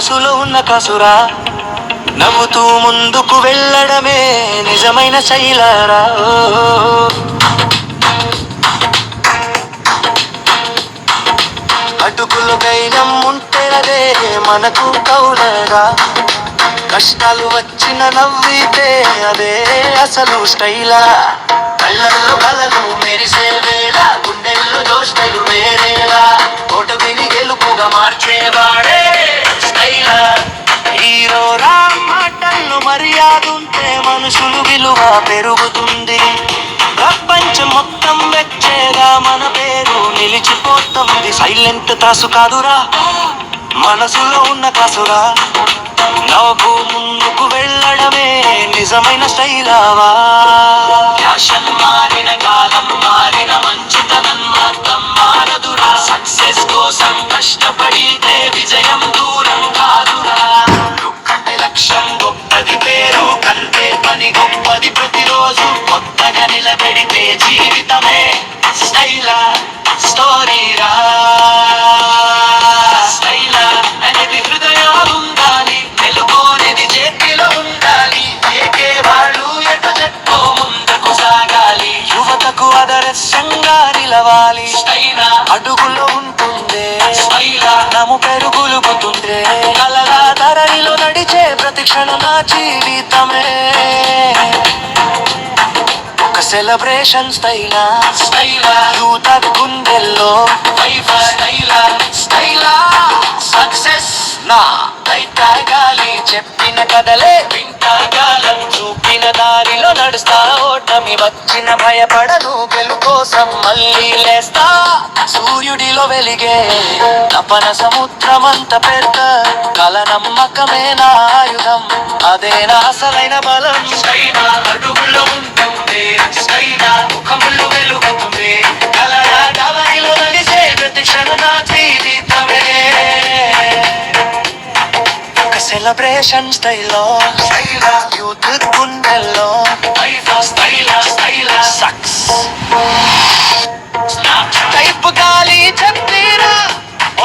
మనసులో ఉన్న కసురా, నవ్వుతూ ముందుకు వెళ్ళడమే నిజమైన శైలరా. అటుకులు ధైర్యం ఉంటే అదే మనకు కౌలరా, కష్టాలు వచ్చిన నవ్వితే అదే అసలు స్టైలా. కళ్ళల్లో కలలు మెరిసే వేళ, గుండెల్లో జోష్టలు వేరేలా, ఓటమిని గెలుపుగా మార్చేవాడే స్టైలా. హీరోరా మాటల్లో మర్యాద ఉంటే మనుషులు విలువ పెరుగుతుంది, ప్రపంచం మొత్తం వెచ్చేగా మన పేరు నిలిచిపోతుంది. సైలెంట్ తాసు కాదురా, మనసులో ఉన్న కాసురా, నవ్వు ముందుకు వెళ్ళడమే నిజమైన స్టైలావా. ఫ్యాషన్ మారిన కాలం మారిన మంచితనం మాత్రం మారదురా, సక్సెస్ కోసం కష్టపడితే విజయం దూరం కాదురా. కంటే లక్ష్యం గొప్పది, పేరు కంటే పని గొప్పది, ప్రతిరోజు కొత్తగా నిలబెడితే జీవితమే స్టైలా స్టోరీరా. స్టైలా అనేది హృదయాలు ఉండాలి, తెలుగునేది చేతిలో ఉండాలి, ఏకే వాళ్ళు ఎటు చెట్టు ముందుకు సాగాలి, యువతకు ఆదర్శంగా నిలవాలి. స్టైలా అడుగులో ఉంటుందే స్టైలా, నము పెరుగులుగుతుందే, కలగా ధరలో నడిచే ప్రతి క్షణం నా జీవితమే ఒక సెలబ్రేషన్. స్టైలా స్టైలా యూత్ గుండెల్లో స్టైలా స్టైలా, సక్సెస్ నా గాలి, చెప్పిన కథలే వింటాగాలం, చూపిన దారిలో నడుస్తా, ఓటమి వచ్చిన భయపడను, గెలు కోసం మళ్ళీ లేస్తా. సూర్యుడిలో వెలిగే తపన సముద్రమంత పెద్ద కల, నమ్మకమే నా ఆయుధం, అదే నా అసలైన బలం. స్టైలా అడుగులో ఉంటుంది, స్టైలా ముఖములు వెలుగుతుంది, కలరా దారిలో నడిచే ప్రతి క్షణం నా జీవితమే సెలబ్రేషన్. స్టైలో స్టైలా యూత్ గుండెల్లో స్టైలా స్టైలా, సక్స్ టైప్ గాలి చెప్పిరా,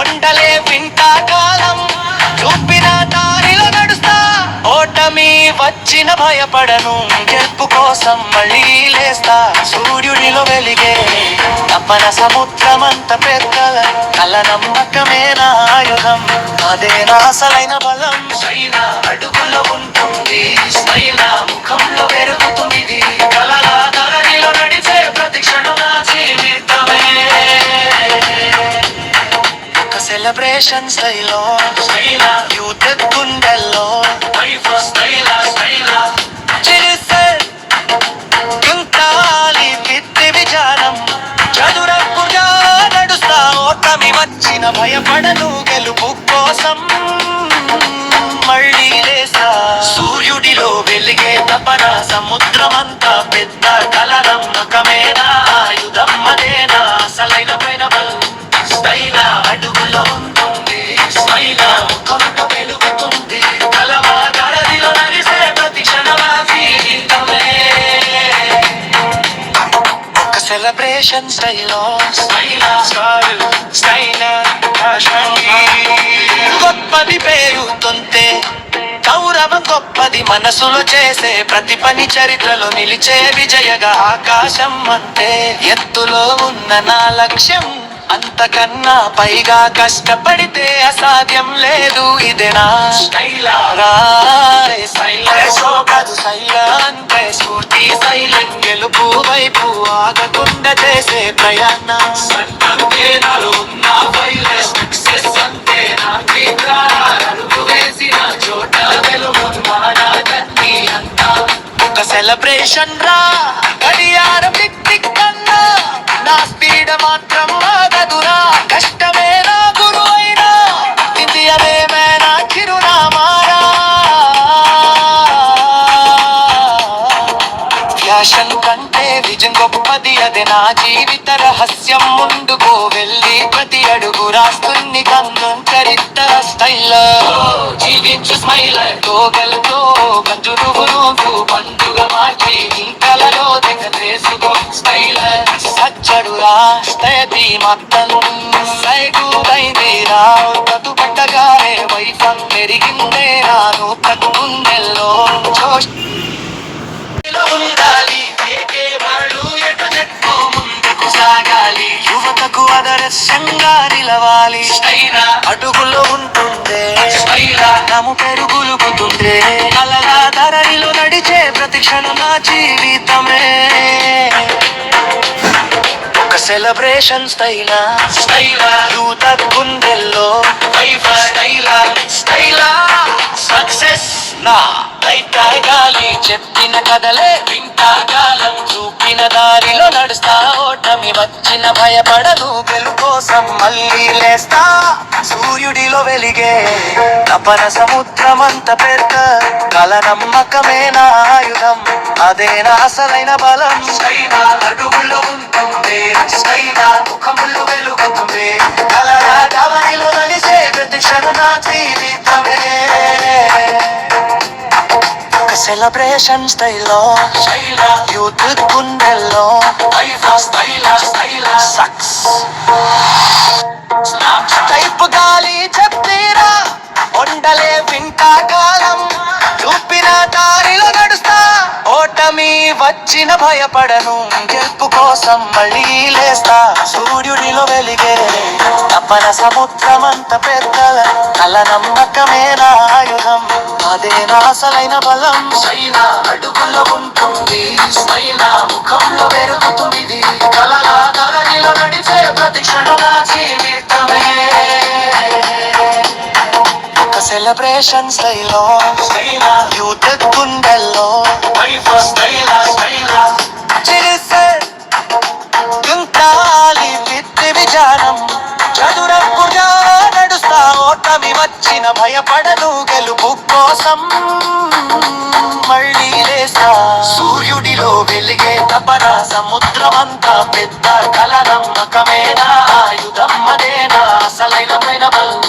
ఉండలే వింటా కాలం, చూపిన దారిలో నడుస్తా, ఓటమి వచ్చిన భయపడను, గెలుపు కోసం మళ్ళీ లేస్తా. సూర్యుడిలో వెలిగే తపన సముద్రమంత పెద్ద కల, నమ్మకమే నా ఆయుధం, అదే నా అసలైన బలం. స్టైలా అడుగులో ఉంటుంది, స్టైలా ముఖంలో పెరుగుతుంది, కలగా ధరలో నడిచే ప్రతి క్షణం నా జీవితమే ఒక సెలబ్రేషన్. స్టైలో స్టైలా యూత్ గుండెల్లో స్టైలా స్టైలా, కుంటాలి విద్య విచారం, చదురప్పుగా నడుస్తా, ఓటమి వచ్చిన భయపడను, గెలుపు కోసం మళ్ళీ లేసా. సూర్యుడిలో వెలిగే తపన సముద్రమంతా పెద్ద కల, నమ్మకమే నా ఆయుధం, అదే నా అసలైన బలం. స్టైలా అడుగులో ఉంటుంది, స్టైలా ముఖంలో వెలుగుతుంది, కలవా గడదిలో నడిసే ప్రతి క్షణం నా జీవితమే ఒక సెలబ్రేషన్. స్టైలో స్టైలా స్టైలా గొప్పది, పేరుతుంటే గౌరవం గొప్పది, మనసులో చేసే ప్రతి పని చరిత్రలో నిలిచే విజయగా. ఆకాశం అంటే ఎత్తులో ఉన్న నా లక్ష్యం, అంతకన్నా పైగా కష్టపడితే అసాధ్యం లేదు, ఇదే నా స్టైలా. శైలా అంటే స్ఫూర్తి, సైలెంట్ గెలుపు వైపు ఆగకుండా చేసే ప్రయాణం, అంటే నాలో ఉన్న సక్సెస్ అంటే నా అడుగు వేసిన చోట వెలుగు అంతా ఒక సెలబ్రేషన్ రా. గడియారం టిక్ టిక్ కన్నా నా స్పీడ్ మాత్రం ఆగదురా, కష్టమే నా గురువైనా విజయమే నా చిరునామారా. ఫ్యాషన్ కంటే విజయం గొప్పది, అదే నా జీవిత రహస్యం, ముందుకు వెళ్ళి ప్రతి అడుగు రాస్తుంది గంధం చరిత్ర. స్టైల్ జీవించు స్మైల్ తోగలతో గంజు నువ్వు పండుగ మార్చి కలలో దిగేసుకో. స్టైల్ సచ్చడురా స్థితి మొత్తం సైగు బయలుదేరా, బతు పట్టగానే వైఫం పెరిగిందే నాను ప్రతి గుండెల్లో జోష్ ఉండాలి. ఏకే వాళ్ళు ఎటు జట్టు ముందుకు సాగాలి. యువతకు ఆదర్శంగా నిలవాలి. స్టైలా అడుగులో ఉంటుందే స్టైలా నము పెరుగులుగుతుందే కలగా ధరనిలో నడిచే ప్రతి క్షణం నా జీవితమే ఒక సెలబ్రేషన్ స్టైలా స్టైలా యూత్ గుండెల్లో స్టైలా స్టైలా సక్సెస్ నా గాలి చెప్పిన కథలే వింటాగాలం చూపిన దారిలో నడుస్తా ఓటమి వచ్చిన భయపడను గెలుపు కోసం మళ్ళీ లేస్తా సూర్యుడిలో వెలిగే తపన సముద్రమంత పెద్ద కల నమ్మకమే నా ఆయుధం అదే నా అసలైన బలం స్టైలా అడుగులో ఉంటుంది స్టైలా ముఖములు వెలుగుతుంది కలరా దారిలో నడిచే ప్రతి క్షణం నా జీవితమే సెలబ్రేషన్ స్టైల్లో యూత్ గుండెల్లో టైప్ గాలి చెప్తీరా ఉండలే వింటా కాలం చూపిన దారిలో నడుస్తా ఓటమి వచ్చిన భయపడను గెలుపు కోసం మళ్ళీ లేస్తా సూర్యుడిలో వెలిగే తపన సముద్రమంత పెద్ద కల నమ్మకమే నా ఆయుధం అదే నా అసలైన బలం స్టైలా అడుగులో ఉంటుంది స్టైలా ముఖంలో పెరుగుతుంది కలగా ధరనిలో నడిచే ప్రతి క్షణం నా జీవితమే ఒక సెలబ్రేషన్ స్టైల్లో యూత్ గుండెల్లో చింతాలి విద్య విచారం చదురప్పుగా నడుస్తా ఓటమి వచ్చిన భయపడను గెలుపు కోసం మళ్ళీ లేస్తా సూర్యుడిలో వెలిగే తపన సముద్రమంతా పెద్ద కల నమ్మకమే నా ఆయుధం అదే నా అసలైన బలం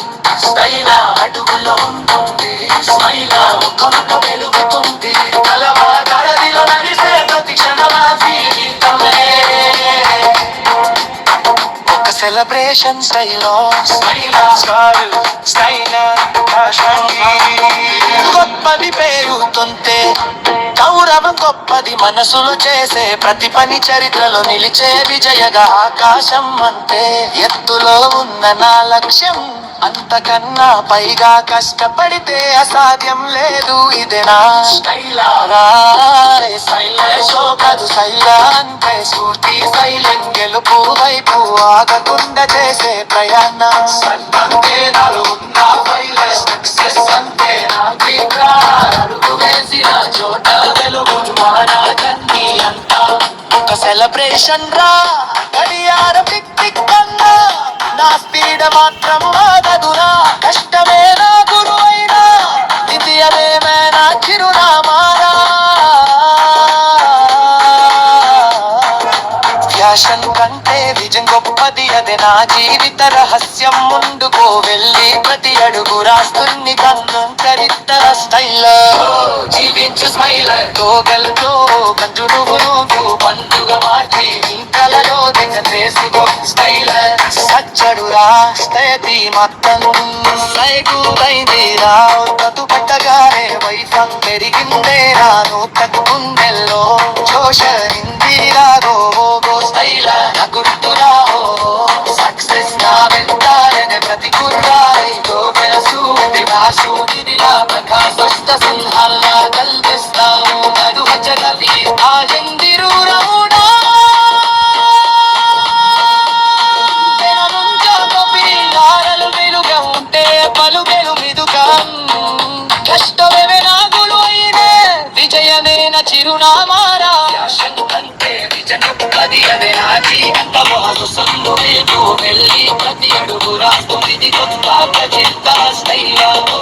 స్టైలా అడుగులో ఉంటుంది స్మైలా ముఖంలో వెలుగుతుంది కలవా గడదిలో నడిసే ప్రతి క్షణం జీవితమే ఒక సెలబ్రేషన్ స్టైల్లో గొప్పది పేరుతుంటే గౌరవం గొప్పది మనసులో చేసే ప్రతి పని చరిత్రలో నిలిచే విజయగా ఆకాశం అంతే ఎత్తులో ఉన్న నా లక్ష్యం అంతకన్నా పైగా కష్టపడితే అసాధ్యం లేదు ఇదే నా స్టైలా కాదు శైలా అంటే స్ఫూర్తి శైలం గెలుపు వైపు ఆగకుండా చేసే ప్రయాణం అంటే నాలో ఉన్న సక్సెస్ అంటే నా అడుగు వేసిన చోట తెలుగు మారాకన్నీ అంతా ఒక సెలబ్రేషన్ రా గడియార టిక్ టిక్ కన్నా నా స్పీడ్ మాత్రం ఆగదురా కష్టమే నా గురువైనా విజయమేమైనా చిరునామారా ఫ్యాషన్ కంటే విజయం గొప్పది అదే నా జీవిత రహస్యం ముందుకు వెళ్ళి ప్రతి అడుగు రాస్తుంది కన్ను చరిత్ర స్టైల్లో జీవించు స్మైలర్ తోగలతో కంచు నువ్వు పండుగ మార్చి కలలో దిగ చేసుకో స్టైలర్ సచ్చడురా స్థితి మొత్తం సైగులైందిరా తతు పట్టగానే వైఫం పెరిగిందే నాను ప్రతి గుండెల్లో జోషరిందిరా గో స్టైలర్ నా గుర్తురా సక్సెస్ నా వెంటాయనే ప్రతి కుర్రాయి గోపెలసు దివాసు నిదిలా ప్రకాశస్త సింహాల్లా కల్పిస్తాము నడు జగతి ఆజందిరు రౌడా కష్టమే నాగులు అయినే విజయమే నా చిరునామారా కంటే విజయపది అదే నా జీవితము సందుకు వెళ్ళి ప్రతి అడుగు రాస్తుంది కొత్త ప్రచిత్త స్టైలాతో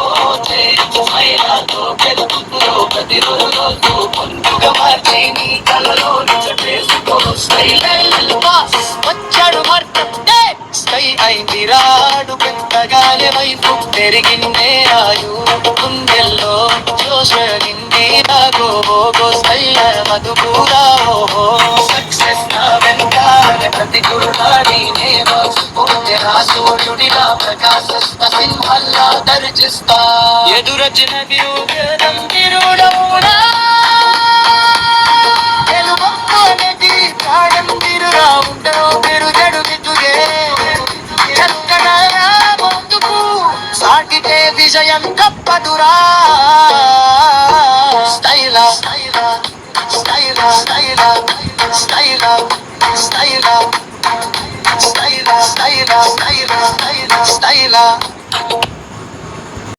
స్మైలాతో గెలుపుతో ప్రతిరోజు పండుగ మార్చి నీ కలలో నిజ చేసుకో స్టైల్ వచ్చాడు మార్గం స్కై అయిందిరాడు పెద్దగానే వైపు పెరిగిందే ఆయు గుండెల్లో జోషగింది నాగో స్టైల్ మధుపూరా ఓహో సక్సెస్ నా వెంటానే ప్రతి గురునాడి నేమో సూర్యుడిలా ప్రకాశ సింహల్ సింహంలా దర్జిస్తా ఎదురొచ్చినది ఊగేదం తిరుడవునా గెలుపొక్కనేటి ప్రాణం తిరురా ఉండవు పెరుగడు వితుగే చక్కన ముందుకు సాగితే విజయం తప్పదురా స్టైలా స్టైలా స్టైలా స్టైలా స్టైలా స్టైలా స్టైలా స్టైలా స్టైలా స్టైలా